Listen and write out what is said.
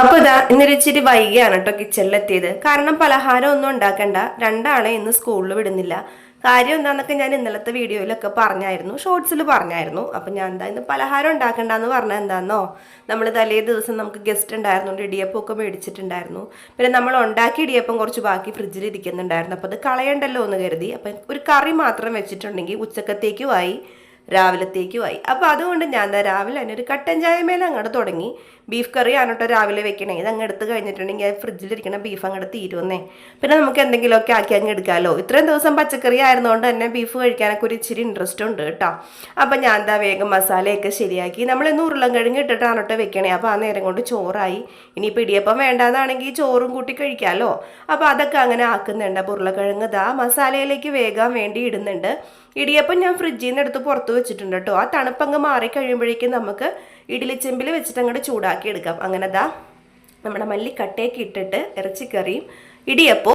അപ്പൊ ഇതാ ഇന്നൊരു ഇച്ചിരി വൈകിയാണ് കേട്ടോ കിച്ചണിലെത്തിയത്. കാരണം പലഹാരം ഒന്നും ഉണ്ടാക്കണ്ട, രണ്ടാളെ ഇന്ന് സ്കൂളിൽ വിടുന്നില്ല. കാര്യം എന്താന്നൊക്കെ ഞാൻ ഇന്നലത്തെ വീഡിയോയിലൊക്കെ പറഞ്ഞായിരുന്നു, ഷോർട്സിൽ പറഞ്ഞായിരുന്നു. അപ്പൊ ഞാൻ എന്താ ഇന്ന് പലഹാരം ഉണ്ടാക്കണ്ടെന്ന് പറഞ്ഞാൽ എന്താന്നോ, നമ്മൾ തലേ ദിവസം നമുക്ക് ഗസ്റ്റ് ഉണ്ടായിരുന്നുകൊണ്ട് ഇടിയപ്പം ഒക്കെ മേടിച്ചിട്ടുണ്ടായിരുന്നു. പിന്നെ നമ്മൾ ഉണ്ടാക്കിയ ഇടിയപ്പം കുറച്ച് ബാക്കി ഫ്രിഡ്ജിൽ ഇരിക്കുന്നുണ്ടായിരുന്നു. അപ്പോൾ അത് കളയണ്ടല്ലോ എന്ന് കരുതി അപ്പം ഒരു കറി മാത്രം വെച്ചിട്ടുണ്ടെങ്കിൽ ഉച്ചക്കത്തേക്കുമായി രാവിലത്തേക്കുമായി. അപ്പോൾ അതുകൊണ്ട് ഞാൻ രാവിലെ തന്നെ ഒരു കട്ടൻ ചായ മേലെ അങ്ങോട്ട് തുടങ്ങി. ബീഫ് കറി ആണോട്ടോ രാവിലെ വെക്കണേ. ഇത് അങ്ങ് എടുത്ത് കഴിഞ്ഞിട്ടുണ്ടെങ്കിൽ ഫ്രിഡ്ജിലിരിക്കണ ബീഫ് അങ്ങോട്ട് തീരുവന്നേ. പിന്നെ നമുക്ക് എന്തെങ്കിലുമൊക്കെ ആക്കി അങ്ങ് എടുക്കാമല്ലോ. ഇത്രയും ദിവസം പച്ചക്കറി ആയിരുന്നുകൊണ്ട് തന്നെ ബീഫ് കഴിക്കാനൊക്കെ ഒരു ഇച്ചിരി ഇൻട്രസ്റ്റ് ഉണ്ട് കേട്ടോ. അപ്പം ഞാൻ എന്താ വേഗം മസാലയൊക്കെ ശരിയാക്കി. നമ്മളിന്ന് ഉരുളൻകിഴങ്ങ് ഇട്ടിട്ടാണ് കേട്ടോ വെക്കണേ. അപ്പോൾ ആ നേരം കൊണ്ട് ചോറായി. ഇനിയിപ്പോൾ ഇടിയപ്പം വേണ്ടാന്നാണെങ്കിൽ ചോറും കൂട്ടി കഴിക്കാമല്ലോ. അപ്പോൾ അതൊക്കെ അങ്ങനെ ആക്കുന്നുണ്ട്. അപ്പോൾ ഉരുളക്കിഴങ്ങ് ഇതാ മസാലയിലേക്ക് വേഗം വേണ്ടി ഇടുന്നുണ്ട്. ഇടിയപ്പം ഞാൻ ഫ്രിഡ്ജിൽ നിന്ന് എടുത്ത് പുറത്ത് വെച്ചിട്ടുണ്ട് കേട്ടോ. ആ തണുപ്പങ്ങ് മാറി കഴിയുമ്പോഴേക്കും നമുക്ക് ഇഡ്ഡലിച്ചെമ്പിൽ വെച്ചിട്ട് അങ്ങോട്ട് ചൂടാക്കി എടുക്കാം. അങ്ങനെ ദാ നമ്മുടെ മല്ലിക്കട്ടയൊക്കെ ഇട്ടിട്ട് ഇറച്ചിക്കറിയും ഇടിയപ്പവും